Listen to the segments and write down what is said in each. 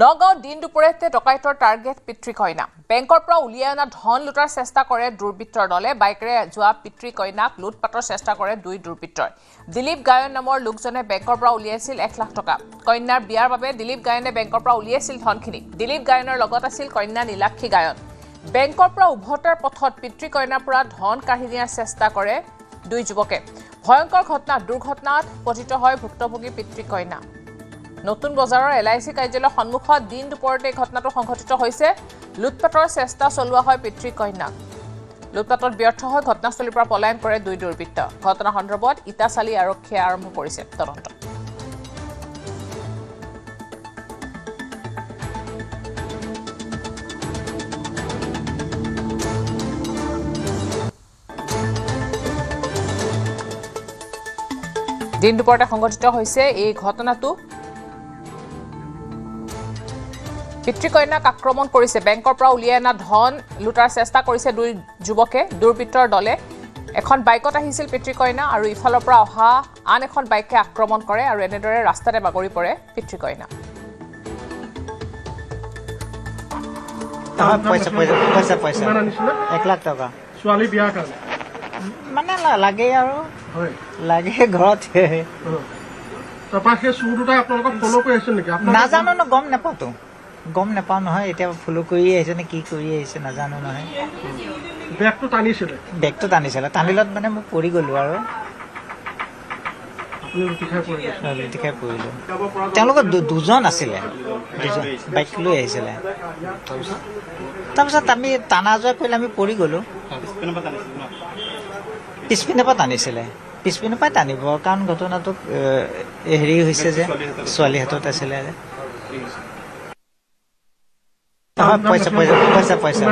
নগাঁও দিন দুপৰীয়াতে ডকাইতৰ টাৰ্গেট পিতৃ কইনা বেংকৰ পৰা উলিয়াই অনা ধন লুটাৰ চেষ্টা কৰে দুৰ্বৃত্তৰ দলে বাইকেৰে যোৱা পিতৃ কইনাক লুটপাটৰ চেষ্টা কৰে দুই দুৰ্বৃত্তই দিলীপ গায়ন নামৰ লোকজনে বেংকৰ পৰা উলিয়াইছিল 1 লাখ টকা কন্যাৰ বিয়াৰ বাবে দিলীপ গায়নে বেংকৰ পৰা উলিয়াইছিল ধনখিনি দিলীপ গায়নৰ লগত আছিল কন্যা নীলাক্ষী গায়ন বেংকৰ পৰা উভতাৰ পথত পিতৃ কইনাৰ পৰা ধন কাঢ়ি নিয়াৰ চেষ্টা কৰে দুই যুৱকে ভয়ংকৰ দুৰ্ঘটনাত পতিত হয় ভুক্তভোগী পিতৃ কইনা নতুন বজাৰৰ এলআইসি কাৰ্যালয়ৰ সন্মুখত দিন দুপৰতে ঘটনাটো সংঘটিত হৈছে লুটপাটৰ চেষ্টা চলোৱা হয় পিতৃ কন্যাক লুটপাটত ব্যৰ্থ হৈ ঘটনাস্থলীৰ পৰা পলায়ন কৰে দুই দুৰ্বৃত্ত ঘটনা সন্দৰ্ভত ইটাচালি আৰক্ষীয়ে আৰম্ভ কৰিছে তদন্ত দিন দুপৰতে সংঘটিত হৈছে এই ঘটনাটো পিতৃ কন্যাক আক্ৰমণ কৰিছে বেংকৰ পৰা উলিয়াই অনা ধন লুটাৰ চেষ্টা কৰিছে দুই যুৱকে দুৰ্বৃত্তৰ দলে এখন বাইকত আহিছিল পিতৃ কন্যা আৰু ইফালৰ পৰা অহা আন এখন বাইকে আক্ৰমণ কৰে আৰু এনেদৰে ৰাস্তাতে বাগৰি পৰে পিতৃ কন্যা পইচা 1 লাখ টকা ছোৱালী বিয়াৰ কাৰণে মানে লাগে আৰু হয় লাগে ঘৰত তাৰপৰা সেই চুৰ দুটা আপোনালোকক ফ'ল' কৰি আছে নেকি নাজানো ন গম নাপাওঁ নহয় এতিয়া ফ'ল' কৰি আহিছে নে কি কৰি আহিছে নাজানো নহয় বেগটো টানিছিলে টানিলত মানে মই পৰি গ'লো আৰু আপুনি ৰুটি খাই পৰিলোঁ তেওঁলোকৰ দুজন আছিলে বাইক লৈ আহিছিলে তাৰপিছত আমি টানা যোৱা কৰিলে আমি পৰি গ'লোঁ পিছপিনৰ পৰা টানিছিলে পিছপিনৰ পৰাই টানিব কাৰণ ঘটনাটো হেৰি হৈছে যে ছোৱালী হাতত আছিলে পইচা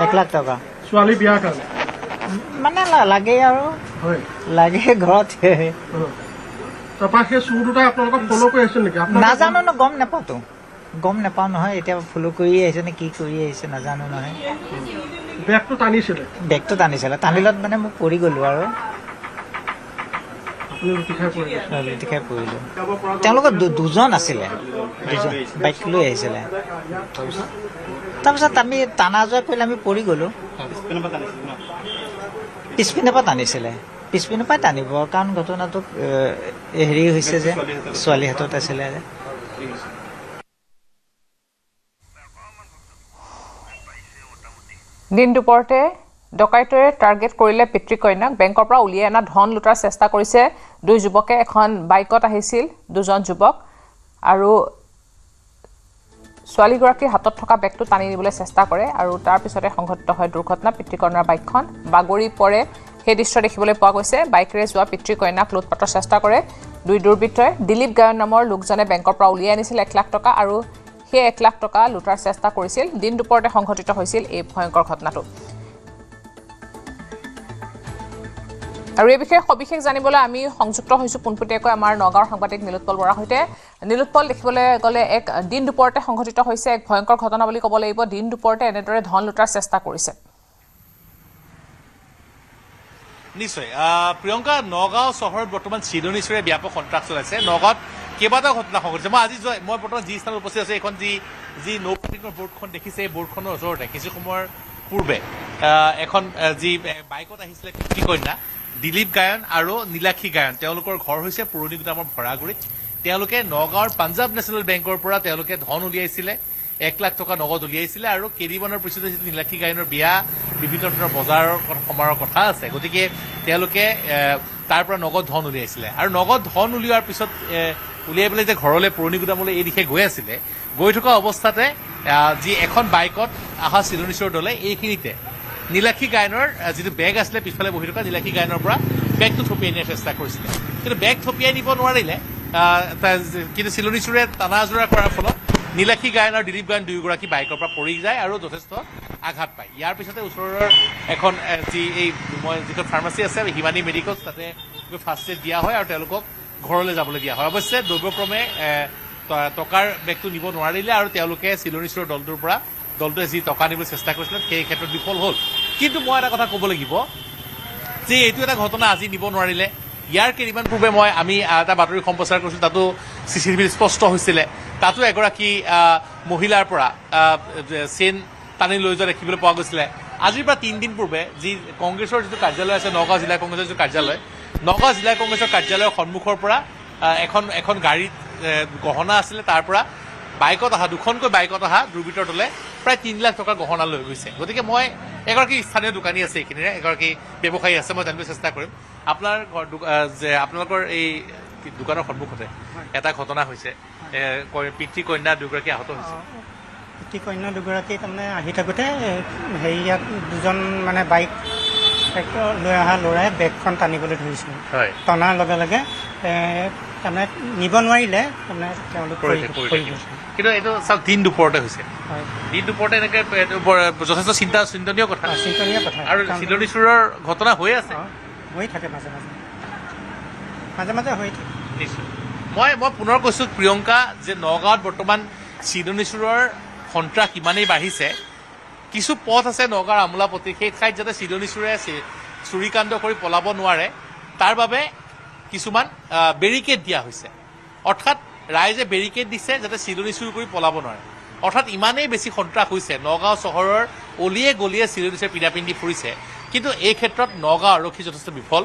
1 লাখ টকা ছোৱালী বিয়াৰ কাৰণে মানে লাগে আৰু হয় লাগে ঘৰত তাৰপৰা সেই চুৰ দুটা আপোনালোকক ফ'ল' কৰি আছে নেকি নাজানো ন গম নাপাওঁ নহয় এতিয়া ফ'ল' কৰি আহিছে নে কি কৰি আহিছে নাজানো নহয় বেগটো টানিছিলে টানিলত মানে মই পৰি গ'লো আৰু আপুনি ৰুটি খাই পৰিলোঁ তেওঁলোকৰ দুজন আছিলে বাইক লৈ আহিছিলে তাৰপিছত আমি টানা যোৱা কৰিলে আমি পৰি গ'লোঁ পিছপিনৰ পৰা টানিছিলে পিছপিনৰ পৰাই টানিব কাৰণ ঘটনাটো হেৰি হৈছে যে ছোৱালী হাতত আছিলে দিন দুপৰতে ডকাইতৰে টাৰ্গেট কৰিলে পিতৃ কন্যাক বেংকৰ পৰা উলিয়াই অনা ধন লুটাৰ চেষ্টা কৰিছে দুই যুৱকে এখন বাইকত আহিছিল দুজন যুৱক আৰু ছোৱালীগৰাকীৰ হাতত থকা বেগটো টানি নিবলৈ চেষ্টা কৰে আৰু তাৰ পিছতে সংঘটিত হয় দুৰ্ঘটনা পিতৃ কন্যাৰ বাইকখন বাগৰি পৰে সেই দৃশ্য দেখিবলৈ পোৱা গৈছে বাইকেৰে যোৱা পিতৃ কন্যাক লুটপাটৰ চেষ্টা কৰে দুই দুৰ্বৃত্তই দিলীপ গায়ন নামৰ লোকজনে বেংকৰ পৰা উলিয়াই আনিছিল 1 লাখ টকা আৰু সেই 1 লাখ টকা লুটাৰ চেষ্টা কৰিছিল দিন দুপৰতে সংঘটিত হৈছিল এই ভয়ংকৰ ঘটনাটো আৰু এই বিষয়ে সবিশেষ জানিবলৈ আমি সংযুক্ত হৈছো পোনপটীয়াকৈ আমাৰ নগাঁৱৰ সাংবাদিক নীলোৎপল বৰাৰ সৈতে নীলোৎপল দেখিবলৈ গ'লে এক দিন দুপৰতে সংঘটিত হৈছে এক ভয়ংকৰ ঘটনা বুলি ক'ব লাগিব দিন দুপৰতে এনেদৰে ধন লুটাৰ চেষ্টা কৰিছে নিশ্চয় প্ৰিয়ংকা নগাঁও চহৰত বৰ্তমান চিলনিচৰে ব্যাপক সন্ত্ৰাস চলাইছে নগাঁৱত কেইবাটাও ঘটনা সংঘটিছে মই বৰ্তমান যি স্থানত উপস্থিত আছো এইখন যি নৌ পাৰ্কিঙৰ বৰ্ডখন দেখিছে এই বৰ্ডখনৰ ওচৰতে কিছু সময়ৰ পূৰ্বে এখন যি বাইকত আহিছিলে পিতৃ কন্যা দিলীপ গায়ন আৰু নীলাক্ষী গায়ন তেওঁলোকৰ ঘৰ হৈছে পুৰণি গুদামৰ ভৰাগুৰিত তেওঁলোকে নগাঁৱৰ পাঞ্জাৱ নেশ্যনেল বেংকৰ পৰা তেওঁলোকে ধন উলিয়াইছিলে 1 লাখ টকা নগদ উলিয়াইছিলে আৰু কেইদিনমানৰ পিছতে যিটো নীলাক্ষী গায়নৰ বিয়া বিভিন্ন ধৰণৰ বজাৰৰ সমাৰোহৰ কথা আছে গতিকে তেওঁলোকে তাৰ পৰা নগদ ধন উলিয়াইছিলে আৰু নগদ ধন উলিওৱাৰ পিছত উলিয়াই পেলাই যে ঘৰলৈ পুৰণি গুদামলৈ এই দিশে গৈ থকা অৱস্থাতে যি এখন বাইকত অহা চিলনিচৰ দলে এইখিনিতে নীলাক্ষী গায়নৰ যিটো বেগ আছিলে পিছফালে বহি থকা নীলাক্ষী গায়নৰ পৰা বেগটো থপিয়াই নিয়াৰ চেষ্টা কৰিছিলে কিন্তু বেগ থপিয়াই নিব নোৱাৰিলে কিন্তু চিলনিচৰে টানা আজোৰা কৰাৰ ফলত নীলাক্ষী গায়ন আৰু দিলীপ গায়ন দুয়োগৰাকী বাইকৰ পৰা পৰি যায় আৰু যথেষ্ট আঘাত পায় ইয়াৰ পিছতে ওচৰৰ এখন যিটো ফাৰ্মাচী আছে হিমানী মেডিকেল তাতে ফাৰ্ষ্ট এড দিয়া হয় আৰু তেওঁলোকক ঘৰলৈ যাবলৈ দিয়া হয় অৱশ্যে দুৰ্গক্ৰমে টকাৰ বেগটো নিব নোৱাৰিলে আৰু তেওঁলোকে চিলনিচৰৰ দলটোৱে যি টকা নিবলৈ চেষ্টা কৰিছিলে সেই ক্ষেত্ৰত বিফল হ'ল কিন্তু মই এটা কথা ক'ব লাগিব যে এইটো এটা ঘটনা আজি নিব নোৱাৰিলে ইয়াৰ কেইদিনমান পূৰ্বে আমি এটা বাতৰি সম্প্ৰচাৰ কৰিছিলোঁ তাতো চিচিটিভিত স্পষ্ট হৈছিলে তাতো এগৰাকী মহিলাৰ পৰা চেইন টানি লৈ যোৱা দেখিবলৈ পোৱা গৈছিলে আজিৰ পৰা 3 দিন পূৰ্বে যি কংগ্ৰেছৰ যিটো কাৰ্যালয় আছে নগাঁও জিলা কংগ্ৰেছৰ যিটো কাৰ্যালয় নগাঁও জিলা কংগ্ৰেছৰ কাৰ্যালয়ৰ সন্মুখৰ পৰা এখন গাড়ীত গহনা আছিলে তাৰ পৰা বাইকত অহা দুখনকৈ বাইকত অহা দুৰ্বৃত্তৰ দলে প্ৰায় 3 লাখ টকাৰ গহনা লৈ গৈছে গতিকে মই এগৰাকী স্থানীয় দোকানী আছে এইখিনিৰে এগৰাকী ব্যৱসায়ী আছে মই জানিব চেষ্টা কৰিম আপোনাৰ যে আপোনালোকৰ এই দোকানৰ সন্মুখতে এটা ঘটনা হৈছে পিতৃ কন্যা দুগৰাকী আহত হৈছে পিতৃ কন্যা দুগৰাকী তাৰমানে আহি থাকোঁতে হেৰিয়াত দুজন মানে বাইক লৈ অহা ল'ৰাই বেগখন টানিবলৈ ধৰিছিল হয় টনাৰ লগে লগে তাৰমানে নিব নোৱাৰিলে তাৰমানে তেওঁলোক কিন্তু এইটো চাওক দিন দুপৰতে হৈছে হয় দিন দুপৰতে এনেকৈ যথেষ্ট চিন্তনীয় কথা চিন্তনীয় কথা আৰু চিলনী চুৰৰ ঘটনা হৈ আছে হৈ থাকে মাজে মাজে হৈ থাকে নিশ্চয় মই পুনৰ কৈছোঁ প্ৰিয়ংকা যে নগাঁৱত বৰ্তমান চিলনী চুৰৰ সন্ত্ৰাস ইমানেই বাঢ়িছে কিছু পথ আছে নগাঁৱৰ আমোলাপতি সেই ঠাইত যাতে চিলনী চুৰে চুৰিকাণ্ড কৰি পলাব নোৱাৰে তাৰ বাবে কিছুমান বেৰিকেড দিয়া হৈছে অৰ্থাৎ ৰাইজে বেৰিকেড দিছে যাতে চিলনী চুৰ কৰি পলাব নোৱাৰে অৰ্থাৎ ইমানেই বেছি সন্ত্ৰাস হৈছে নগাঁও চহৰৰ অলিয়ে গলিয়ে চিলনী চুৰে পিন্ধাপিন্ধি ফুৰিছে কিন্তু এই ক্ষেত্ৰত নগাঁও আৰক্ষী যথেষ্ট বিফল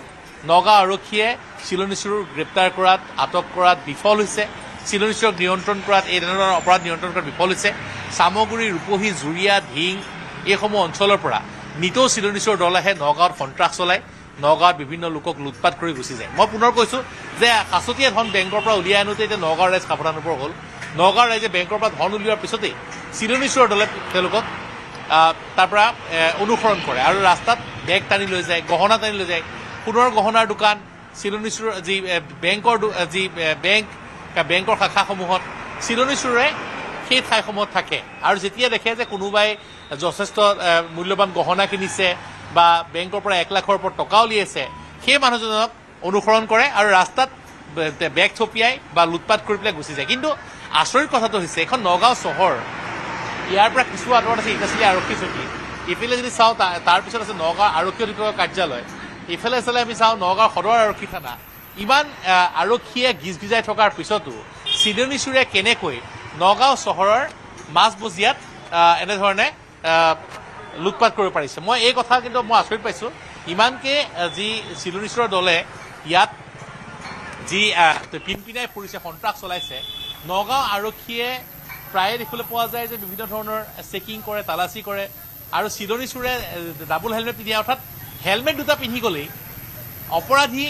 নগাঁও আৰক্ষীয়ে চিলনী চুৰক গ্ৰেপ্তাৰ কৰাত আটক কৰাত বিফল হৈছে চিলনী চুৰক নিয়ন্ত্ৰণ কৰাত এই ধৰণৰ অপৰাধ নিয়ন্ত্ৰণ কৰাত বিফল হৈছে চামগুৰি ৰূপহী জুৰিয়া ধিং এইসমূহ অঞ্চলৰ পৰা নিতৌ চিলনী চুৰৰ দল আহে নগাঁৱত সন্ত্ৰাস চলায় নগাঁৱত বিভিন্ন লোকক লুটপাট কৰি গুচি যায় মই পুনৰ কৈছোঁ যে সাঁচতীয়া ধন বেংকৰ পৰা উলিয়াই আনোতে এতিয়া নগাঁৱৰ ৰাইজ সাৱধান হ'ব হ'ল নগাঁৱৰ ৰাইজে বেংকৰ পৰা ধন উলিওৱাৰ পিছতেই চিলনী চুৰৰ দলে তেওঁলোকক তাৰ পৰা অনুসৰণ কৰে আৰু ৰাস্তাত বেগ টানি লৈ যায় গহনা টানি লৈ যায় সোণৰ গহনাৰ দোকান চিলনী চুৰৰ যি বেংকৰ শাখাসমূহত চিলনী চুৰে সেই ঠাইসমূহত থাকে আৰু যেতিয়া দেখে যে কোনোবাই যথেষ্ট মূল্যৱান গহনা কিনিছে বা বেংকৰ পৰা 1 লাখৰ ওপৰত টকা উলিয়াইছে সেই মানুহজনক অনুসৰণ কৰে আৰু ৰাস্তাত বেগ থপিয়াই বা লুটপাট কৰি পেলাই গুচি যায় কিন্তু আচৰিত কথাটো হৈছে এখন নগাঁও চহৰ ইয়াৰ পৰা কিছু আঁতৰত আছে ইটাচিলি আৰক্ষী চকী ইফালে যদি চাওঁ তাৰপিছত আছে নগাঁও আৰক্ষী অধীক্ষকৰ কাৰ্যালয় ইফালে চালে আমি চাওঁ নগাঁও সদৰ আৰক্ষী থানা ইমান আৰক্ষীয়ে গিজগিজাই থকাৰ পিছতো চিলনী চুৰে কেনেকৈ নগাঁও চহৰৰ মাজমজিয়াত এনেধৰণে লুটপাট কৰিব পাৰিছে মই এই কথা কিন্তু মই আচৰিত পাইছোঁ ইমানকৈ যি চিলনী চুৰৰ দলে ইয়াত যি পিনপিনাই ফুৰিছে সন্ত্ৰাস চলাইছে নগাঁও আৰক্ষীয়ে প্ৰায়ে দেখিবলৈ পোৱা যায় যে বিভিন্ন ধৰণৰ চেকিং কৰে তালাচী কৰে আৰু চিলনী চুৰে ডাবল হেলমেট পিন্ধি অৰ্থাৎ হেলমেট দুটা পিন্ধি গ'লেই অপৰাধী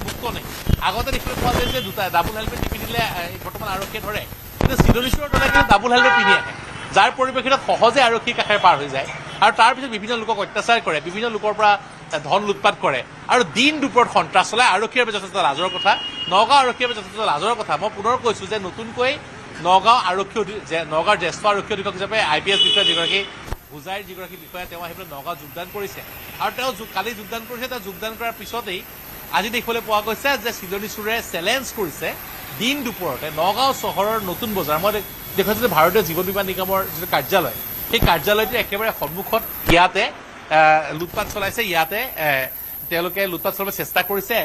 মুক্ত নাই আগতে দেখিবলৈ পোৱা যায় যে ডাবল হেলমেট নিপিন্ধিলে বৰ্তমান আৰক্ষীয়ে ধৰে কিন্তু চিলনী চুৰৰ দলে কিন্তু ডাবল হেলমেট পিন্ধি আহে যাৰ পৰিপ্ৰেক্ষিতত সহজে আৰক্ষীৰ কাষেৰে পাৰ হৈ যায় আৰু তাৰপিছত বিভিন্ন লোকক অত্যাচাৰ কৰে বিভিন্ন লোকৰ পৰা ধন লুটপাট কৰে আৰু দিন দুপৰত সন্ত্ৰাস চলায় আৰক্ষীৰ বাবে যথেষ্ট লাজৰ কথা নগাঁও আৰক্ষীৰ বাবে যথেষ্ট লাজৰ কথা মই পুনৰ কৈছোঁ যে নতুনকৈ নগাঁও নগাঁৱৰ জ্যেষ্ঠ আৰক্ষী অধীক্ষক হিচাপে IPS বিষয়া যিগৰাকী বিষয়া তেওঁ আহি পেলাই নগাঁৱত যোগদান কৰিছে আৰু তেওঁ কালি যোগদান কৰিছে তেওঁ যোগদান কৰাৰ পিছতেই আজি দেখিবলৈ পোৱা গৈছে যে চিলনী চুৰে চেলেঞ্জ কৰিছে দিন দুপৰতে নগাঁও চহৰৰ নতুন বজাৰ মই দেখুৱাইছোঁ যে ভাৰতীয় জীৱন বীমা নিগমৰ যিটো কাৰ্যালয় সেই কাৰ্যালয়টো একেবাৰে সন্মুখত ইয়াতে লুটপাট চলাইছে ইয়াতে তেওঁলোকে লুটপাট চলাবলৈ চেষ্টা কৰিছে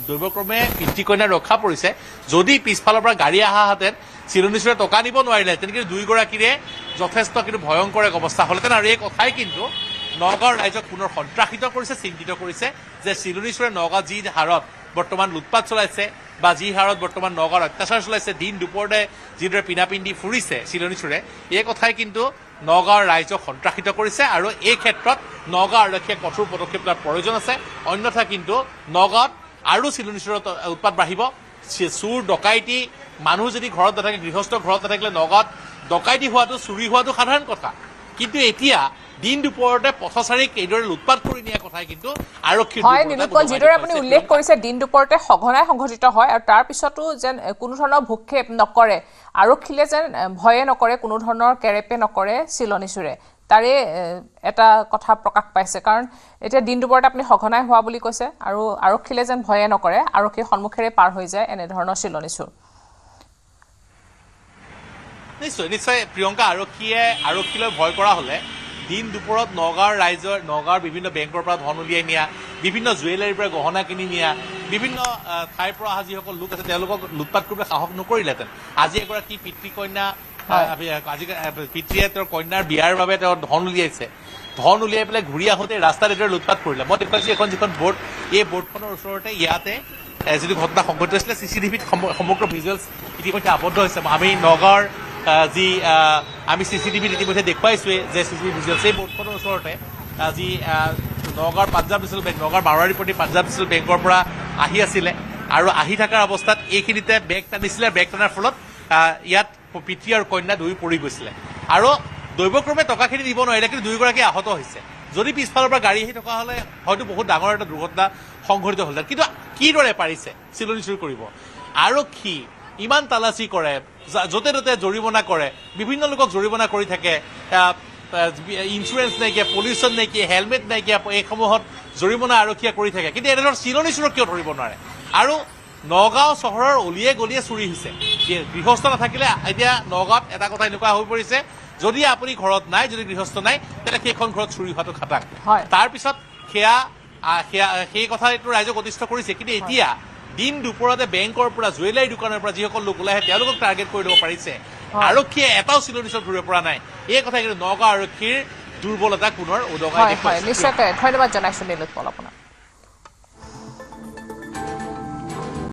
দৈৱক্ৰমে পিতৃ কন্যা ৰক্ষা পৰিছে যদি পিছফালৰ পৰা গাড়ী অহাহেঁতেন চিলনী চুৰে টকা নিব নোৱাৰিলে তেনেকৈ দুয়োগৰাকীৰে যথেষ্ট কিন্তু ভয়ংকৰ এক অৱস্থা হ'লহেঁতেন আৰু এই কথাই কিন্তু নগাঁৱৰ ৰাইজক পুনৰ সন্ত্ৰাসিত কৰিছে চিন্তিত কৰিছে যে চিলনী চুৰে নগাঁও যি হাৰত বৰ্তমান লুটপাট চলাইছে বা যি হাৰত বৰ্তমান নগাঁৱৰ অত্যাচাৰ চলাইছে দিন দুপৰতে যিদৰে পিন্ধাপিন্ধি ফুৰিছে চিলনী চুৰে এই কথাই কিন্তু নগাঁৱৰ ৰাইজক সন্ত্ৰাসিত কৰিছে আৰু এই ক্ষেত্ৰত নগাঁও আৰক্ষীয়ে কঠোৰ পদক্ষেপ লোৱাৰ প্ৰয়োজন আছে অন্যথা কিন্তু নগাঁৱত আৰু চিলনী চুৰৰ উৎপাত বাঢ়িব চুৰ ডকাইতি মানুহ যদি ঘৰত নাথাকে গৃহস্থ ঘৰত নাথাকিলে নগাঁৱত ডকাইতি হোৱাটো চুৰি হোৱাটো সাধাৰণ কথা কিন্তু এতিয়া দিন দুপৰতে পথচাৰীক এইদৰে লুটপাট কৰি নিয়া কথাই কিন্তু আৰক্ষীৰ হয় নিলোৎপল যিদৰে আপুনি উল্লেখ কৰিছে দিন দুপৰতে সঘনাই সংঘটিত হয় আৰু তাৰ পিছতো যেন কোনো ধৰণৰ ভূক্ষেপ নকৰে আৰক্ষীলে যেন ভয়ে নকৰে কোনো ধৰণৰ কেৰেপে নকৰে চিলনী চুৰে তাৰে এটা কথা প্ৰকাশ পাইছে কাৰণ এতিয়া দিন দুপৰতে আপুনি সঘনাই হোৱা বুলি কৈছে আৰু আৰক্ষীলে যেন ভয়ে নকৰে আৰক্ষীৰ সন্মুখেৰে পাৰ হৈ যায় এনেধৰণৰ চিলনী চুৰ নিশ্চয় প্ৰিয়ংকা আৰক্ষীলৈ ভয় কৰা হ'লে দিন দুপৰত নগাঁৱৰ বিভিন্ন বেংকৰ পৰা ধন উলিয়াই নিয়া বিভিন্ন জুৱেলাৰীৰ পৰা গহনা কিনি নিয়া বিভিন্ন ঠাইৰ পৰা অহা যিসকল লোক আছে তেওঁলোকক লুটপাট কৰিবলৈ সাহস নকৰিলেহেঁতেন আজি এগৰাকী পিতৃ কন্যা আজি পিতৃয়ে তেওঁৰ কন্যাৰ বিয়াৰ বাবে তেওঁ ধন উলিয়াইছে ধন উলিয়াই পেলাই ঘূৰি আহোঁতে ৰাস্তাত এইদৰে লুটপাট কৰিলে মই দেখুৱাইছো এখন যিখন বোৰ্ড এই বোৰ্ডখনৰ ওচৰতে ইয়াতে যিটো ঘটনা সংঘটিত হৈছিলে CCTVত সমগ্ৰ ভিজুৱেলছ ইতিমধ্যে আবদ্ধ হৈছে আমি নগাঁৱৰ যি আমি CCTVত ইতিমধ্যে দেখুৱাইছোৱেই যে CCTV ভিজুৱেলছ এই বোৰ্ডখনৰ ওচৰতে আজি নগাঁৱৰ পাঞ্জাৱ নেশ্যনেল বেংক নগাঁৱৰ মাৰোৱাৰীপট্টি পাঞ্জাৱ নেশ্যনেল বেংকৰ পৰা আহি আছিলে আৰু আহি থকাৰ অৱস্থাত এইখিনিতে বেগ টানিছিলে বেগ টানাৰ ফলত ইয়াত পিতৃ আৰু কন্যা দুয়ো পৰি গৈছিলে আৰু দৈৱক্ৰমে টকাখিনি দিব নোৱাৰিলে কিন্তু দুয়োগৰাকী আহত হৈছে যদি পিছফালৰ পৰা গাড়ী আহি থকা হ'লে হয়তো বহুত ডাঙৰ এটা দুৰ্ঘটনা সংঘটিত হ'লহেঁতেন কিন্তু কিদৰে পাৰিছে চিলনি চুৰি কৰিব আৰক্ষী ইমান তালাচী কৰে য'তে ত'তে জৰিমনা কৰে বিভিন্ন লোকক জৰিমনা কৰি থাকে ইঞ্চুৰেঞ্চ নাইকিয়া পলিউশ্যন নাইকিয়া হেলমেট নাইকিয়া এইসমূহত জৰিমনা আৰক্ষীয়ে কৰি থাকে কিন্তু এনেধৰণৰ চিলনি চুৰক কিয় ধৰিব নোৱাৰে আৰু নগাঁও চহৰৰ অলিয়ে গলিয়ে চুৰি হৈছে গৃহস্থ নাথাকিলে এতিয়া নগাঁৱত এটা কথা এনেকুৱা হৈ পৰিছে যদি আপুনি ঘৰত নাই যদি গৃহস্থ নাই তেন্তে সেইখন ঘৰত চুৰি হোৱাটো খাটাং তাৰপিছত সেই কথাটো ৰাইজক অতিষ্ঠ কৰিছে কিন্তু এতিয়া দিন দুপৰতে বেংকৰ পৰা জুৱেলাৰী দোকানৰ পৰা যিসকল লোক ওলাই আহে তেওঁলোকক টাৰ্গেট কৰি দিব পাৰিছে আৰক্ষীয়ে এটাও চিলনি চুৰ ধৰিব পৰা নাই এই কথা কিন্তু নগাঁও আৰক্ষীৰ দুৰ্বলতা পুনৰ উদঙাই দেখুৱাইছে নিশ্চয়কৈ ধন্যবাদ জনাইছো নীলোৎপল আপোনাক